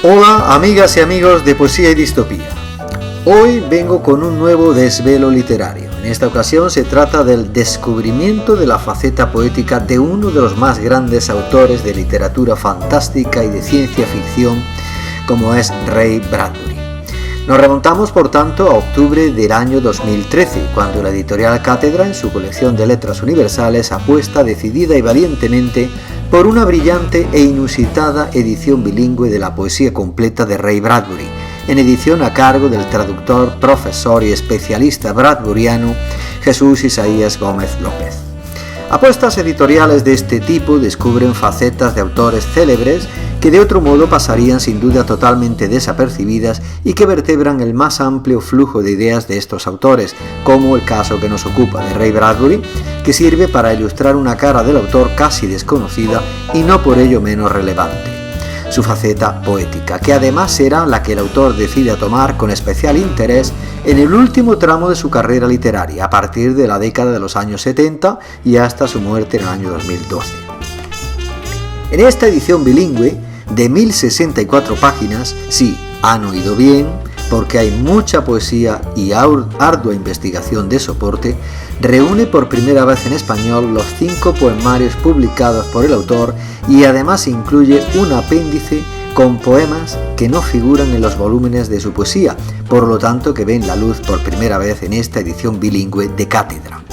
Hola amigas y amigos de Poesía y Distopía. Hoy vengo con un nuevo desvelo literario. En esta ocasión se trata del descubrimiento de la faceta poética de uno de los más grandes autores de literatura fantástica y de ciencia ficción, como es Ray Bradbury. Nos remontamos por tanto a octubre del año 2013, cuando la editorial Cátedra, en su colección de letras universales, apuesta decidida y valientemente por una brillante e inusitada edición bilingüe de la poesía completa de Ray Bradbury, en edición a cargo del traductor, profesor y especialista bradburiano Jesús Isaías Gómez López. Apuestas editoriales de este tipo descubren facetas de autores célebres que de otro modo pasarían sin duda totalmente desapercibidas y que vertebran el más amplio flujo de ideas de estos autores, como el caso que nos ocupa de Ray Bradbury, que sirve para ilustrar una cara del autor casi desconocida y no por ello menos relevante: su faceta poética, que además será la que el autor decide tomar con especial interés en el último tramo de su carrera literaria, a partir de la década de los años 70 y hasta su muerte en el año 2012. En esta edición bilingüe, de 1064 páginas, sí, han oído bien, porque hay mucha poesía y ardua investigación de soporte, reúne por primera vez en español los 5 poemarios publicados por el autor y además incluye un apéndice con poemas que no figuran en los volúmenes de su poesía, por lo tanto que ven la luz por primera vez en esta edición bilingüe de Cátedra.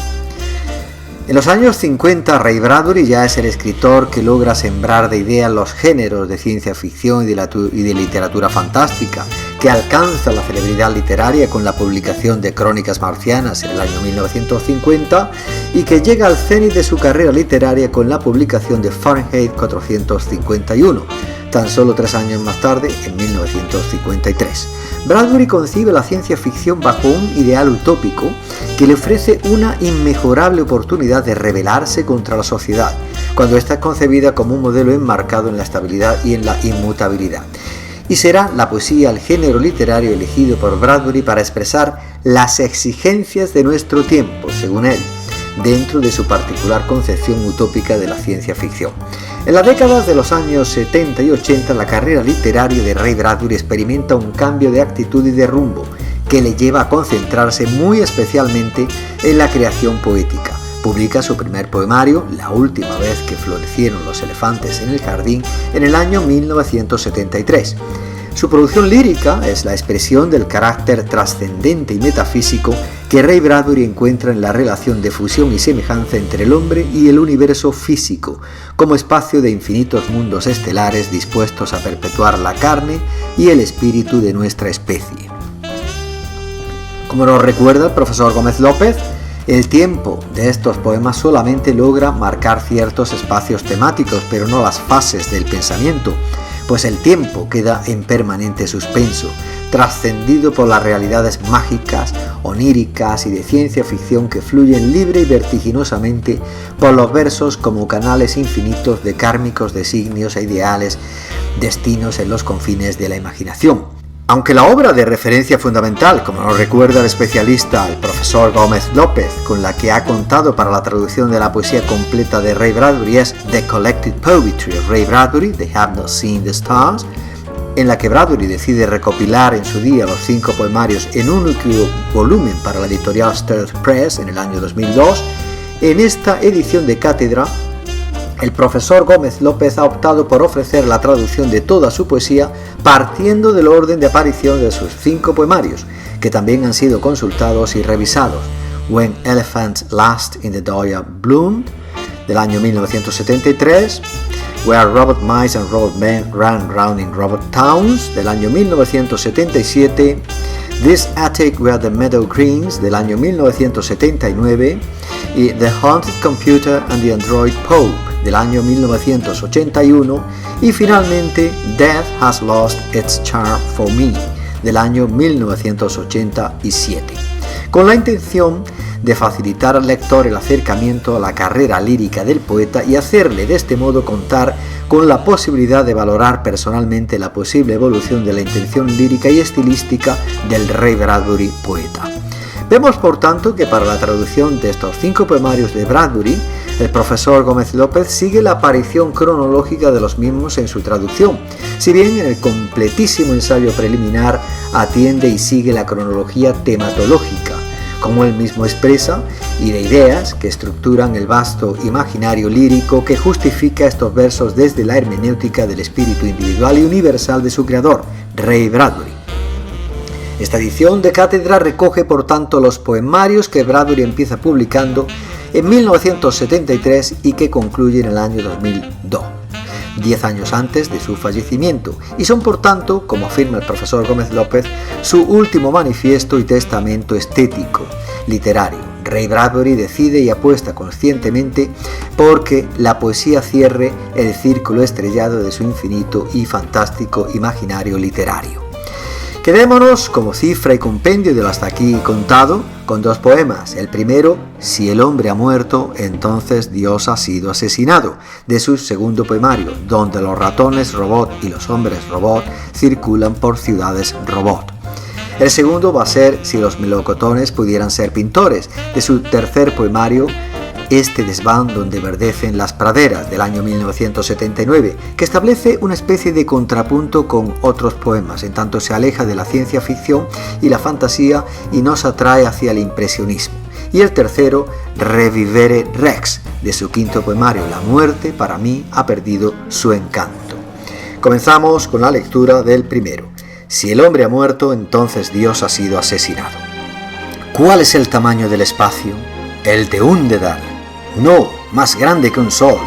En los años 50, Ray Bradbury ya es el escritor que logra sembrar de ideas los géneros de ciencia ficción y de literatura fantástica, que alcanza la celebridad literaria con la publicación de Crónicas Marcianas en el año 1950 y que llega al cenit de su carrera literaria con la publicación de Fahrenheit 451, tan solo 3 años más tarde, en 1953. Bradbury concibe la ciencia ficción bajo un ideal utópico que le ofrece una inmejorable oportunidad de rebelarse contra la sociedad, cuando está es concebida como un modelo enmarcado en la estabilidad y en la inmutabilidad. Y será la poesía el género literario elegido por Bradbury para expresar las exigencias de nuestro tiempo, según él, dentro de su particular concepción utópica de la ciencia ficción. En las décadas de los años 70 y 80, la carrera literaria de Ray Bradbury experimenta un cambio de actitud y de rumbo que le lleva a concentrarse muy especialmente en la creación poética. Publica su primer poemario, La última vez que florecieron los elefantes en el jardín, en el año 1973. Su producción lírica es la expresión del carácter trascendente y metafísico que Ray Bradbury encuentra en la relación de fusión y semejanza entre el hombre y el universo físico, como espacio de infinitos mundos estelares dispuestos a perpetuar la carne y el espíritu de nuestra especie. Como nos recuerda el profesor Gómez López, el tiempo de estos poemas solamente logra marcar ciertos espacios temáticos, pero no las fases del pensamiento, pues el tiempo queda en permanente suspenso, trascendido por las realidades mágicas, oníricas y de ciencia ficción que fluyen libre y vertiginosamente por los versos como canales infinitos de kármicos designios e ideales, destinos en los confines de la imaginación. Aunque la obra de referencia fundamental, como nos recuerda el especialista, el profesor Gómez López, con la que ha contado para la traducción de la poesía completa de Ray Bradbury es The Collected Poetry of Ray Bradbury, They Have Not Seen the Stars, en la que Bradbury decide recopilar en su día los 5 poemarios en un único volumen para la editorial Stealth Press en el año 2002, en esta edición de Cátedra, el profesor Gómez López ha optado por ofrecer la traducción de toda su poesía partiendo del orden de aparición de sus 5 poemarios, que también han sido consultados y revisados: When Elephants Last in the Dahlia Bloomed, del año 1973, Where Robot Mice and Robot Men Ran Round in Robot Towns, del año 1977, This Attic Where the Meadow Greens, del año 1979, y The Haunted Computer and the Android Pope, del año 1981, y finalmente Death Has Lost Its Charm for Me, del año 1987, con la intención de facilitar al lector el acercamiento a la carrera lírica del poeta y hacerle de este modo contar con la posibilidad de valorar personalmente la posible evolución de la intención lírica y estilística del Ray Bradbury poeta. Vemos por tanto que para la traducción de estos 5 poemarios de Bradbury, El profesor Gómez López sigue la aparición cronológica de los mismos en su traducción, si bien en el completísimo ensayo preliminar atiende y sigue la cronología tematológica, como él mismo expresa, y de ideas que estructuran el vasto imaginario lírico que justifica estos versos desde la hermenéutica del espíritu individual y universal de su creador, Ray Bradbury. Esta edición de cátedra recoge por tanto los poemarios que Bradbury empieza publicando en 1973 y que concluye en el año 2002, 10 años antes de su fallecimiento, y son por tanto, como afirma el profesor Gómez López, su último manifiesto y testamento estético, literario. Ray Bradbury decide y apuesta conscientemente porque la poesía cierre el círculo estrellado de su infinito y fantástico imaginario literario. Quedémonos como cifra y compendio de lo hasta aquí contado con dos poemas. El primero, Si el hombre ha muerto, entonces Dios ha sido asesinado, de su segundo poemario, donde los ratones robot y los hombres robot circulan por ciudades robot. El segundo va a ser Si los melocotones pudieran ser pintores, de su tercer poemario, Este desván donde verdecen las praderas, del año 1979, que establece una especie de contrapunto con otros poemas, en tanto se aleja de la ciencia ficción y la fantasía y nos atrae hacia el impresionismo. Y el tercero, Revivere Rex, de su quinto poemario, La muerte para mí ha perdido su encanto. Comenzamos con la lectura del primero. Si el hombre ha muerto, entonces Dios ha sido asesinado. ¿Cuál es el tamaño del espacio? El de un dedal. No, más grande que un sol.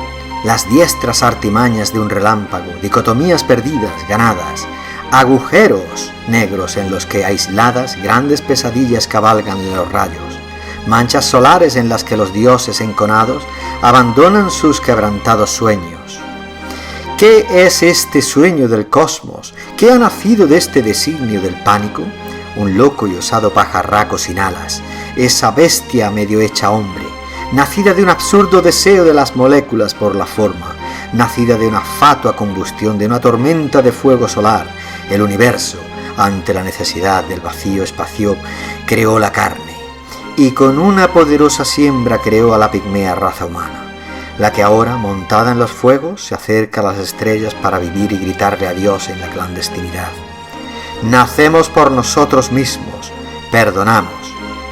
Las diestras artimañas de un relámpago, dicotomías perdidas, ganadas, agujeros negros en los que aisladas grandes pesadillas cabalgan en los rayos, manchas solares en las que los dioses enconados abandonan sus quebrantados sueños. ¿Qué es este sueño del cosmos? ¿Qué ha nacido de este designio del pánico? Un loco y osado pajarraco sin alas, esa bestia medio hecha hombre, nacida de un absurdo deseo de las moléculas por la forma, nacida de una fatua combustión, de una tormenta de fuego solar. El universo, ante la necesidad del vacío espacio, creó la carne, y con una poderosa siembra creó a la pigmea raza humana, la que ahora, montada en los fuegos, se acerca a las estrellas para vivir y gritarle a Dios en la clandestinidad. Nacemos por nosotros mismos, perdonamos,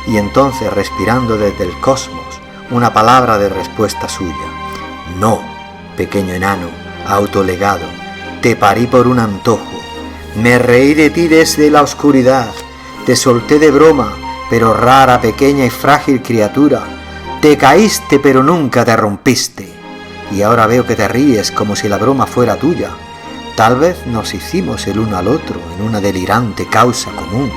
y entonces, respirando desde el cosmos, una palabra de respuesta suya. No, pequeño enano, autolegado, te parí por un antojo, me reí de ti desde la oscuridad, te solté de broma, pero rara, pequeña y frágil criatura, te caíste pero nunca te rompiste, y ahora veo que te ríes como si la broma fuera tuya. Tal vez nos hicimos el uno al otro en una delirante causa común.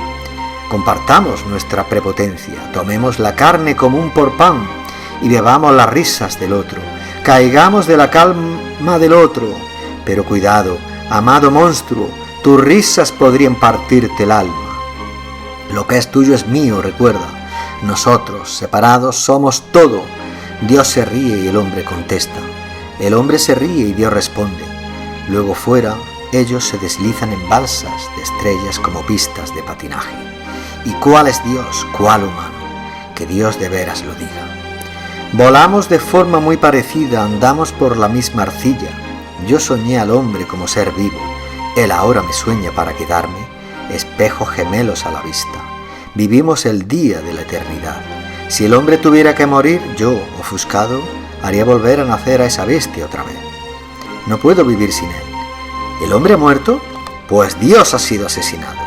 Compartamos nuestra prepotencia, tomemos la carne común por pan y bebamos las risas del otro, caigamos de la calma del otro. Pero cuidado, amado monstruo, tus risas podrían partirte el alma. Lo que es tuyo es mío, recuerda. Nosotros, separados, somos todo. Dios se ríe y el hombre contesta. El hombre se ríe y Dios responde. Luego fuera, ellos se deslizan en balsas de estrellas como pistas de patinaje. ¿Y cuál es Dios? ¿Cuál humano? Que Dios de veras lo diga. Volamos de forma muy parecida, andamos por la misma arcilla. Yo soñé al hombre como ser vivo. Él ahora me sueña para quedarme, espejos gemelos a la vista. Vivimos el día de la eternidad. Si el hombre tuviera que morir, yo, ofuscado, haría volver a nacer a esa bestia otra vez. No puedo vivir sin él. ¿El hombre ha muerto? Pues Dios ha sido asesinado.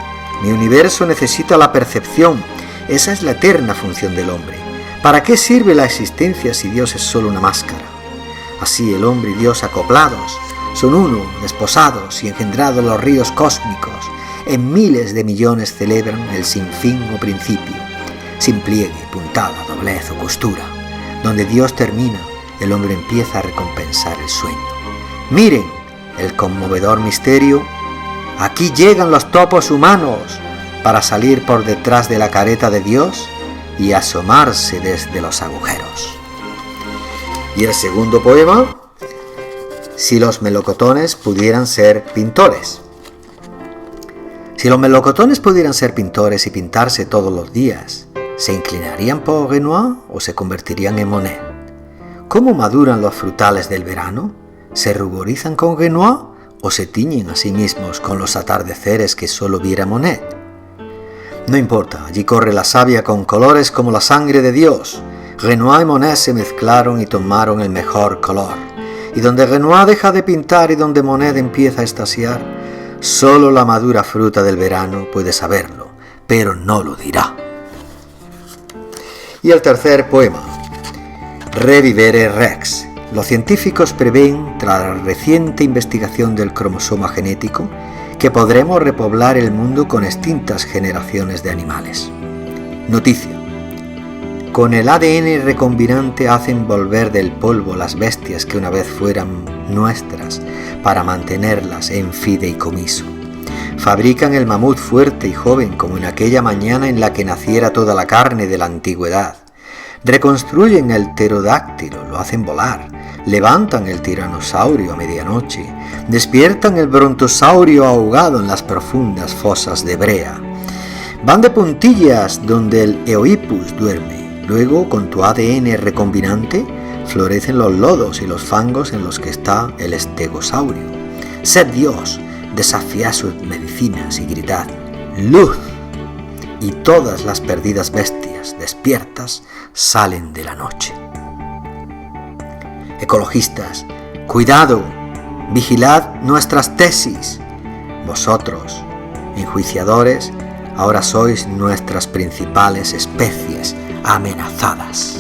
Mi universo necesita la percepción. Esa es la eterna función del hombre. ¿Para qué sirve la existencia si Dios es solo una máscara? Así el hombre y Dios acoplados son uno, desposados y engendrados los ríos cósmicos. En miles de millones celebran el sinfín o principio, sin pliegue, puntada, doblez o costura. Donde Dios termina, el hombre empieza a recompensar el sueño. Miren el conmovedor misterio. Aquí llegan los topos humanos para salir por detrás de la careta de Dios y asomarse desde los agujeros. Y el segundo poema, Si los melocotones pudieran ser pintores. Si los melocotones pudieran ser pintores y pintarse todos los días, ¿se inclinarían por Renoir o se convertirían en Monet? ¿Cómo maduran los frutales del verano? ¿Se ruborizan con Renoir o se tiñen a sí mismos con los atardeceres que solo viera Monet? No importa, allí corre la savia con colores como la sangre de Dios. Renoir y Monet se mezclaron y tomaron el mejor color. Y donde Renoir deja de pintar y donde Monet empieza a extasiar, solo la madura fruta del verano puede saberlo, pero no lo dirá. Y el tercer poema, Revivere Rex. Los científicos prevén, tras la reciente investigación del cromosoma genético, que podremos repoblar el mundo con extintas generaciones de animales. Noticia. Con el ADN recombinante hacen volver del polvo las bestias que una vez fueran nuestras para mantenerlas en fideicomiso. Fabrican el mamut fuerte y joven como en aquella mañana en la que naciera toda la carne de la antigüedad. Reconstruyen el pterodáctilo, lo hacen volar. Levantan el tiranosaurio a medianoche. Despiertan el brontosaurio ahogado en las profundas fosas de brea. Van de puntillas donde el Eohippus duerme. Luego, con tu ADN recombinante, florecen los lodos y los fangos en los que está el estegosaurio. Sed Dios, desafiad sus medicinas y gritad ¡luz! Y todas las perdidas bestias despiertas salen de la noche. Ecologistas, cuidado, vigilad nuestras tesis. Vosotros, enjuiciadores, ahora sois nuestras principales especies amenazadas.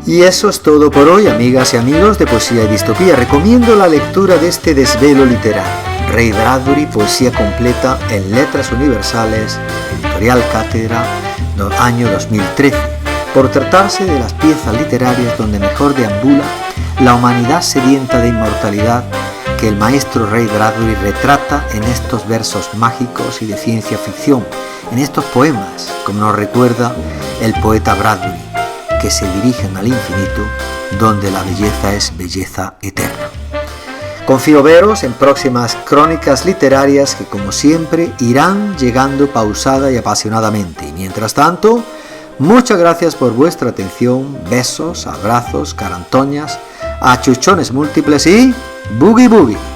Y eso es todo por hoy, amigas y amigos de Poesía y Distopía. Recomiendo la lectura de este desvelo literario. Ray Bradbury, poesía completa en Letras Universales, Editorial Cátedra, año 2013, por tratarse de las piezas literarias donde mejor deambula la humanidad sedienta de inmortalidad que el maestro Ray Bradbury retrata en estos versos mágicos y de ciencia ficción, en estos poemas, como nos recuerda el poeta Bradbury, que se dirigen al infinito, donde la belleza es belleza eterna. Confío veros en próximas crónicas literarias que, como siempre, irán llegando pausada y apasionadamente. Y mientras tanto, muchas gracias por vuestra atención, besos, abrazos, carantoñas, achuchones múltiples y boogie boogie.